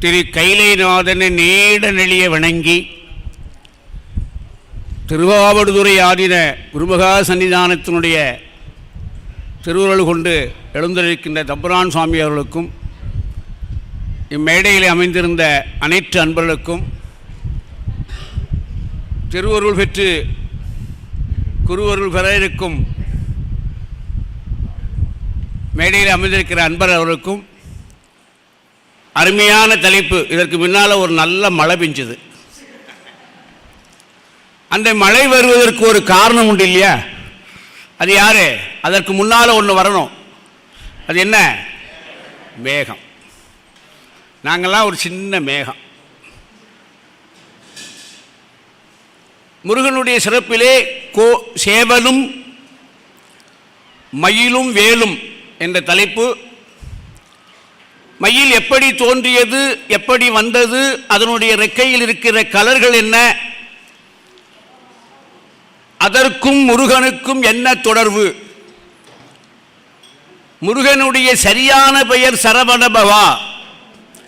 திரு கைலைநாதனை நீட நெளிய வணங்கி திருவாவடுதுறை ஆதீன குருமகா சன்னிதானத்தினுடைய திருவுருள் கொண்டு எழுந்திருக்கின்ற தம்புரான் சுவாமி அவர்களுக்கும் இம்மேடையில் அமைந்திருந்த அனைத்து அன்பர்களுக்கும் திருவருள் பெற்று குருவருள் பெற இருக்கும் மேடையில் அமைந்திருக்கிற அன்பர் அவர்களுக்கும் அருமையான தலைப்பு. இதற்கு முன்னால் ஒரு நல்ல மழை பெஞ்சது. அந்த மழை வருவதற்கு ஒரு காரணம் உண்டு இல்லையா? அது யாரு? அதற்கு முன்னால் ஒன்று வரணும். அது என்ன? மேகம். நாங்கள்லாம் ஒரு சின்ன மேகம். முருகனுடைய சிறப்பிலே சேவலும் மயிலும் வேலும் என்ற தலைப்பு. மயில் எப்படி தோன்றியது, எப்படி வந்தது, அதனுடைய ரெக்கையில் இருக்கிற கலர்கள் என்ன, அதற்கும் முருகனுக்கும் என்ன தொடர்பு? முருகனுடைய சரியான பெயர் சரவணபவா.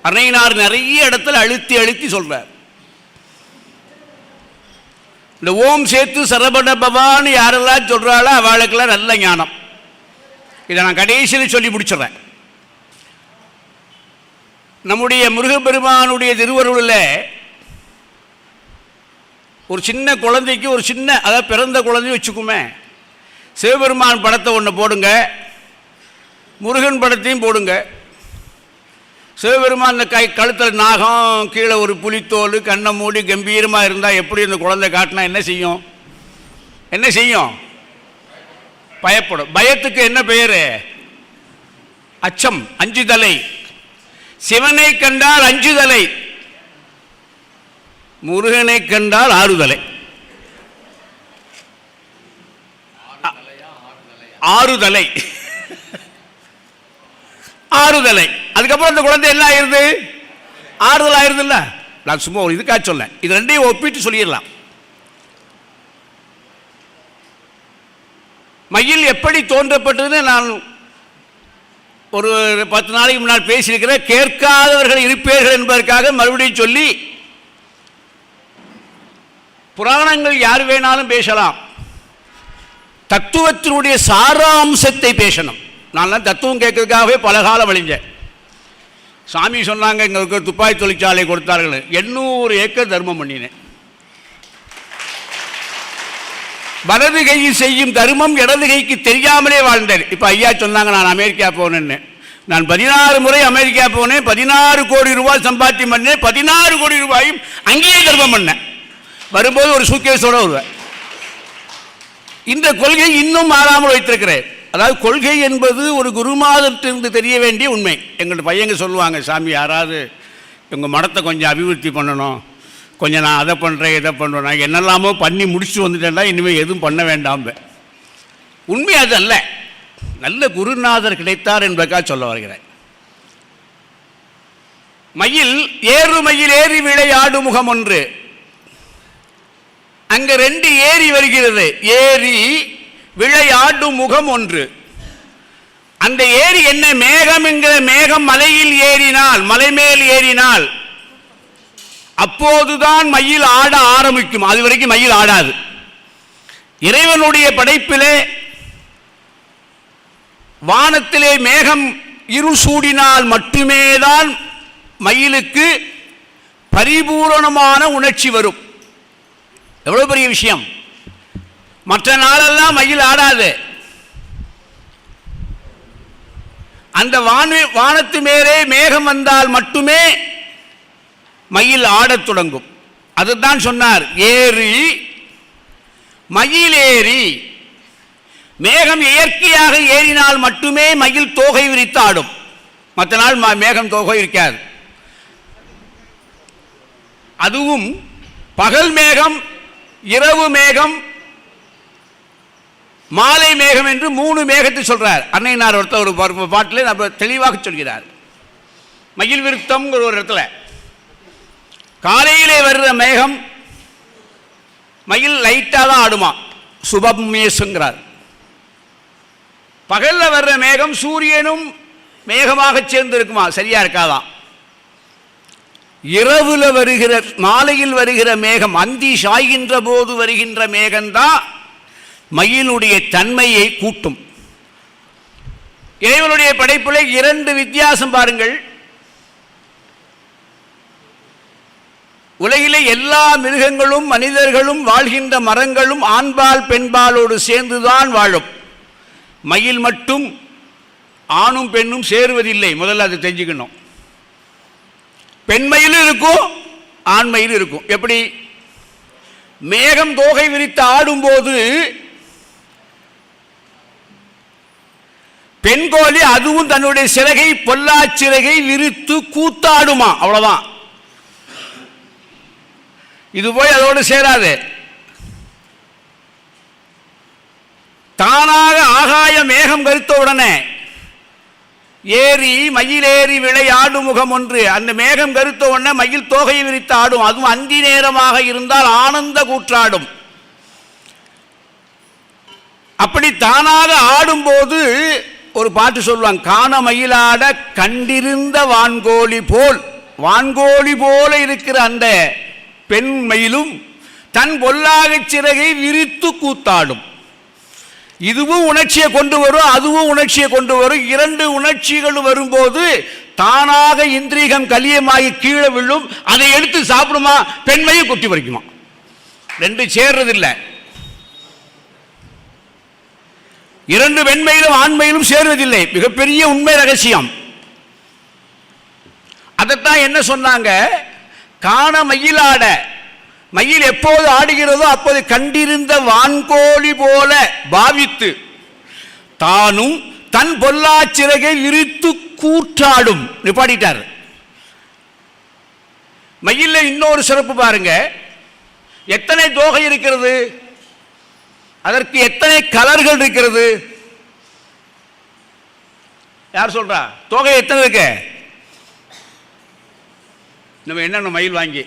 அன்னையினார் நிறைய இடத்துல அழுத்தி அழுத்தி சொல்றார். இந்த ஓம் சேர்த்து சரவணபவான்னு யாரெல்லாம் சொல்றாளோ அவளுக்கெல்லாம் நல்ல ஞானம். இதை நான் கடைசியில் சொல்லி முடிச்சிடறேன். நம்முடைய முருகப்பெருமானுடைய திருவருளில் ஒரு சின்ன குழந்தைக்கு ஒரு சின்ன, அதாவது பிறந்த குழந்தை வச்சுக்குமே, சிவபெருமான் படத்தை ஒன்று போடுங்க, முருகன் படத்தையும் போடுங்க. சிவபெருமான் இந்த கழுத்தில் நாகம், கீழே ஒரு புலித்தோல், கண்ணை மூடி கம்பீரமாக இருந்தால் எப்படி இந்த குழந்தை காட்டினா என்ன செய்யும்? என்ன செய்யும்? பயப்படும். பயத்துக்கு என்ன பெயர்? அச்சம், அஞ்சுதலை. சிவனை கண்டால் அஞ்சுதலை, முருகனை கண்டால் ஆறுதலை. ஆறுதலை ஆறுதலை. அதுக்கப்புறம் இந்த குழந்தை என்ன ஆயிருது? ஆறுதல் ஆயிருது. இல்ல, நான் சும்மா ஒரு இதுக்காக சொல்ல, இது ரெண்டையும் ஒப்பிட்டு சொல்லிடலாம். மயில் எப்படி தோன்றப்பட்டதுன்னு நான் ஒரு 10 நாளைக்கு முன்னால் பேசியிருக்கிறேன். கேட்காதவர்கள் இருப்பீர்கள் என்பதற்காக மறுபடியும் சொல்லி, புராணங்கள் யார் வேணாலும் பேசலாம், தத்துவத்தினுடைய சாராம்சத்தை பேசணும். நான் தத்துவம் கேட்கறதுக்காகவே பல காலம் வழிஞ்சேன். சாமி சொன்னாங்க, எங்களுக்கு துப்பாக்கி தொழிற்சாலை கொடுத்தார்கள், 800 ஏக்கர் தர்மம் பண்ணினேன். வலது கையில் செய்யும் தர்மம் இடது கைக்கு தெரியாமலே வாழ்ந்தேன். இப்போ ஐயா சொன்னாங்க நான் அமெரிக்கா போனேன்னு. நான் 16 முறை அமெரிக்கா போனேன், 16 கோடி ரூபாய் சம்பாத்தியம் பண்ணேன், 16 கோடி ரூபாயும் அங்கேயே தர்மம் பண்ணேன். வரும்போது ஒரு சூட்கேஸோடு வருவேன். இந்த கொள்கை இன்னும் மாறாமல் வைத்திருக்கிறேன். அதாவது கொள்கை என்பது ஒரு குருமாதத்திலிருந்து தெரிய வேண்டிய உண்மை. எங்கள்கிட்ட பையங்க சொல்லுவாங்க, சாமி யாராவது எங்கள் மடத்தை கொஞ்சம் அபிவிருத்தி பண்ணணும், கொஞ்சம் நான் அதை பண்ணுறேன் இதை பண்ணுறேன், நான் என்னெல்லாமோ பண்ணி முடிச்சுட்டு வந்துட்டேன்டா, இனிமேல் எதுவும் பண்ண வேண்டாம். உண்மை அது அல்ல. நல்ல குருநாதர் கிடைத்தார் என்பதற்காக சொல்ல வருகிறேன். மயில் ஏறு மயில் ஏறி விளையாடு முகம் ஒன்று. அங்க 2 ஏரி வருகிறது. ஏரி விளையாடு முகம் ஒன்று. அந்த ஏரி என்ன? மேகம் என்கிற மேகம் மலையில் ஏறினால், மலை மேல் ஏறினால் அப்போதுதான் மயில் ஆட ஆரம்பிக்கும். அது வரைக்கும் மயில் ஆடாது. இறைவனுடைய படைப்பிலே வானத்திலே மேகம் இருள் சூடினால் மட்டுமே தான் மயிலுக்கு பரிபூரணமான உணர்ச்சி வரும். எவ்வளவு பெரிய விஷயம்! மற்ற நாளெல்லாம் மயில் ஆடாது. அந்த வானத்து மேலே மேகம் வந்தால் மட்டுமே மயில் ஆடத் தொடங்கும். அதுதான் சொன்னார், ஏறி மயில் ஏறி. மேகம் இயற்கையாக ஏறினால் மட்டுமே மயில் தோகை விரித்து ஆடும். மற்ற நாள் மேகம் தோகை இருக்காது. அதுவும் பகல் மேகம், இரவு மேகம், மாலை மேகம் என்று 3 மேகத்தை சொல்றார். அன்னையினார் ஒருத்தர் ஒரு பாட்டில் நம்ம தெளிவாக சொல்கிறார். மயில் விருத்தம் ஒரு இடத்துல காலையிலே வர்ற மேகம் மயில் லைட்டாக தான் ஆடுமா, சுபமேசுங்கிறார். பகலில் வர்ற மேகம் சூரியனும் மேகமாக சேர்ந்து இருக்குமா, சரியா இருக்காதான். இரவுல வருகிற மாலையில் வருகிற மேகம், அந்தி சாய்கின்ற போது வருகின்ற மேகம்தான் மயிலுடைய தன்மையை கூட்டும். இறைவனுடைய படைப்பிலே இரண்டு வித்தியாசம் பாருங்கள். உலகிலே எல்லா மிருகங்களும் மனிதர்களும் வாழ்கின்ற மரங்களும் ஆண்பால் பெண்பாலோடு சேர்ந்துதான் வாழும். மயில் மட்டும் ஆணும் பெண்ணும் சேருவதில்லை. முதல்ல அதை தெரிஞ்சுக்கணும். பெண்மயிலும் இருக்கும், ஆண்மயிலும் இருக்கும். எப்படி? மேகம் தோகை விரித்து ஆடும்போது பெண் கோழி அதுவும் தன்னுடைய சிறகை பொல்லா சிறகை விரித்து கூத்தாடுமா, அவ்வளவுதான். இது போய் அதோடு சேராது. தானாக ஆகாய மேகம் கருத்த உடனே ஏறி மயிலேறி விளையாடு முகம் ஒன்று, அந்த மேகம் கருத்த உடனே மயில் தோகையை விரித்து ஆடும். அதுவும் அந்தி நேரமாக இருந்தால் ஆனந்த கூற்றாடும். அப்படி தானாக ஆடும்போது ஒரு பாட்டு சொல்லுவாங்க, காண மயிலாட கண்டிருந்த வான்கோழி போல். வான்கோழி போல இருக்கிற அந்த பெண் மயிலும் தன் பொல்லாக சிறகை விரித்து கூத்தாடும். இதுவும் உணர்ச்சியை கொண்டு வரும், அதுவும் உணர்ச்சியை கொண்டு வரும். இரண்டு உணர்ச்சிகள் வரும்போது தானாக இந்திரியம் கலியமாகி கீழே விழும். அதை எடுத்து சாப்பிடுமா, பெண்மையை குட்டி பறிக்குமா. ரெண்டு சேர்றதில்லை. இரண்டு பெண்மையிலும் ஆண்மையிலும் சேருவதில்லை. மிகப்பெரிய உண்மை ரகசியம். அதைத்தான் என்ன சொன்னாங்க, காண மயிலாட. மயில் எப்போது ஆடுகிறதோ அப்போது கண்டிருந்த வான்கோழி போல பாவித்து தானும் தன் பொல்லாச்சிறகை விரித்து கூற்றாடும். நிப்பாட்டிட்டார். மயில்ல இன்னொரு சிறப்பு பாருங்க. எத்தனை தோகை இருக்கிறது, அதற்கு எத்தனை கலர்கள் இருக்கிறது? யார் சொல்றா? தோகை எத்தனை இருக்கு? நம்ம என்னென்ன மயில் வாங்கி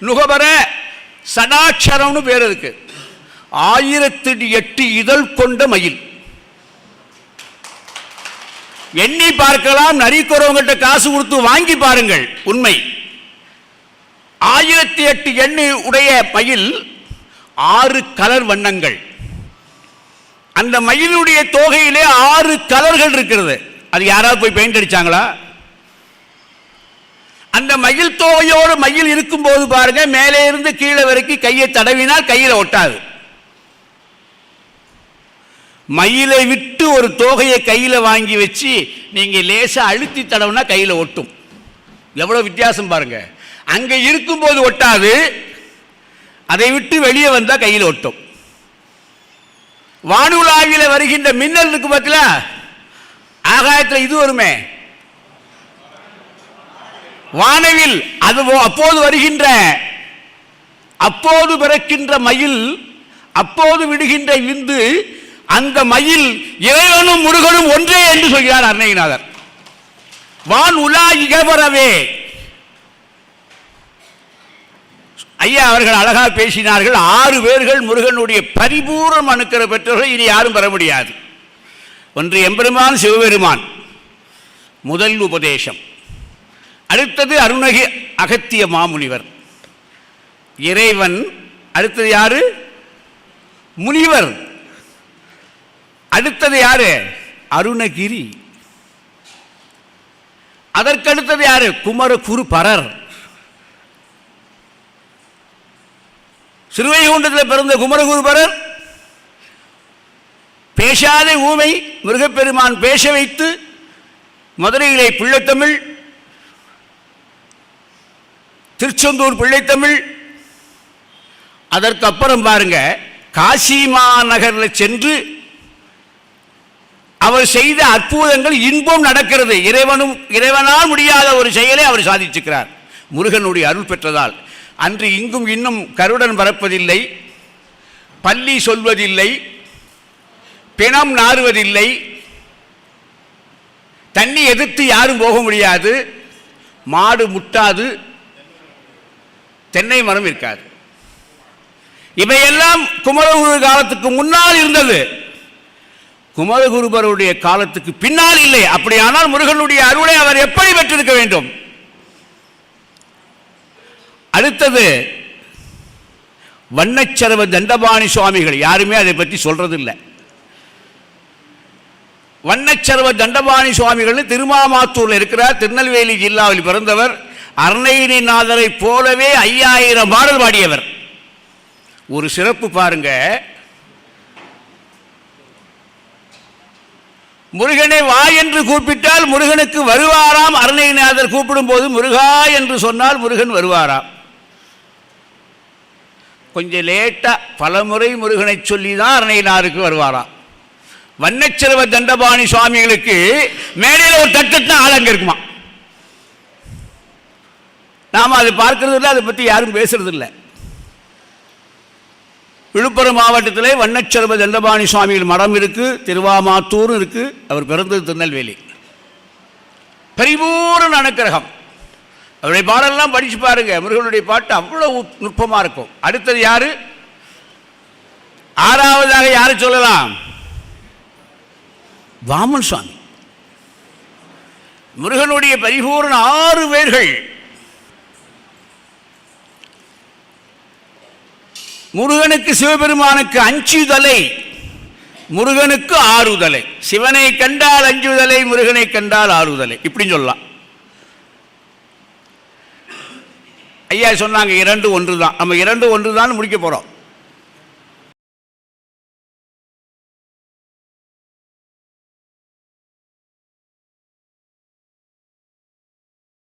நுகபர சடாட்சரம்னு பேர் இருக்கு. 1008 இதழ் கொண்ட மயில். எண்ணி பார்க்கலாம். நரிக்குறவங்கிட்ட காசு கொடுத்து வாங்கி பாருங்கள். உண்மை. 1008 எண்ணி உடைய மயில், 6 கலர் வண்ணங்கள். அந்த மயிலுடைய தோகையிலே 6 கலர்கள் இருக்கிறது. அது யாராவது போய் பெயிண்ட் அடிச்சாங்களா? அந்த மயில் தோகையோடு மயில் இருக்கும் போது பாருங்க, மேலே இருந்து கீழே வரைக்கும் கையை தடவினால் கையில ஒட்டாது. மயிலை விட்டு ஒரு தோகையை கையில வாங்கி வச்சு நீங்க லேசா அழுத்தி தடவுனா கையில ஒட்டும். எவ்வளவு வித்தியாசம் பாருங்க. அங்க இருக்கும் போது ஒட்டாது, அதை விட்டு வெளியே வந்தா கையில் ஒட்டும். வானுலாவில வருகின்ற மின்னல் இருக்கு பார்த்தீங்களா, ஆகாயத்தில் இது வருமே வானவில். அது அப்போது வருகின்ற, அப்போது பிறக்கின்ற மயில், அப்போது விடுகின்ற விந்து, அந்த மயில் இறைவனும் முருகனும் ஒன்றே என்று சொல்கிறார் அருணகிரிநாதர். வான் உலா இகவரவே. ஐயா அவர்கள் அழகாக பேசினார்கள். 6 பேர்கள் முருகனுடைய பரிபூர்ணம் அனுக்கிற பெற்றவர்கள் இனி யாரும் பெற முடியாது. ஒன்று எம்பெருமான் சிவபெருமான், முதல் உபதேசம். அடுத்தது அருணகி அகத்திய மாமுனிவர், இறைவன். அடுத்தது யாரு? முனிவர். அடுத்தது யாரு? அருணகிரி. அதற்கடுத்தது யாரு? குமரகுரு பரர். சிறுவைகுண்டத்தில் பிறந்த குமரகுருபரர் பேசாத ஊமை முருகப்பெருமான் பேச வைத்து மதுரையிலே பிள்ளைத்தமிழ், திருச்செந்தூர் பிள்ளைத்தமிழ். அதற்கு அப்புறம் பாருங்க, காசி மாநகரில் சென்று அவர் செய்த அற்புதங்கள், இன்பம் நடக்கிறது. இறைவனால் முடியாத ஒரு செயலை அவர் சாதிச்சுக்கிறார் முருகனுடைய அருள் பெற்றதால். அன்று இங்கும் இன்னும் கருடன் பறப்பதில்லை, பள்ளி சொல்வதில்லை, பிணம் நாறுவதில்லை, தண்ணி எதிர்த்து யாரும் போக முடியாது, மாடு முட்டாது, தென்னை மரம் இருக்காது. இவையெல்லாம் குமரகுரு காலத்துக்கு முன்னால் இருந்தது. குமரகுருபருடைய காலத்துக்கு பின்னால் இல்லை. அப்படியானால் முருகனுடைய அருளை அவர் எப்படி பெற்றிருக்க வேண்டும்? அடுத்தது வண்ணச்சரவ தண்டபாணி சுவாமிகள். யாருமே அதை பற்றி சொல்றதில்லை. வண்ணச்சரவ தண்டபாணி சுவாமிகள் திருமாமாத்தூரில் இருக்கிறார். திருநெல்வேலி ஜில்லாவில் பிறந்தவர். அருணகிரிநாதரை போலவே 5000 பாடல் பாடியவர். ஒரு சிறப்பு பாருங்க, முருகனை வா என்று கூப்பிட்டால் முருகனுக்கு வருவாராம். அருணகிரிநாதர் கூப்பிடும் போது முருகா என்று சொன்னால் முருகன் வருவாராம். கொஞ்சம் லேட்டா பலமுறை முருகனை சொல்லி தான் அருணகிரிநாதருக்கு வருவாராம். வண்ணச்சரவ தண்டபாணி சுவாமிகளுக்கு மேடையில் ஒரு தட்டு ஆளங்க இருக்குமா. நாம அதை பார்க்கறது இல்லை, அதை பற்றி யாரும் பேசுறது இல்லை. விழுப்புரம் மாவட்டத்திலே வண்ணச்சரவ தண்டபாணி சுவாமிகள் மடம் இருக்கு, திருவாமாத்தூர் இருக்கு. அவர் பிறந்தது திருநெல்வேலி. பரிபூர்ண அனுக்கிரகம். அவருடைய பாடலாம் படிச்சு பாருங்க. முருகனுடைய பாட்டு அவ்வளவு நுட்பமா இருக்கும். அடுத்தது யாரு? ஆறாவதாக யாரு சொல்லலாம்? வாமன் சுவாமி. முருகனுடைய பரிபூர்ண 6 வேர்கள். முருகனுக்கு சிவபெருமானுக்கு 5 தலை, முருகனுக்கு 6 தலை. சிவனை கண்டால் 5 தலை, முருகனை கண்டால் 6 தலை. இப்படி சொல்லலாம். ஐயா சொன்னாங்க 2 1 தான். நம்ம 2 1 தான் முடிக்க போறோம்.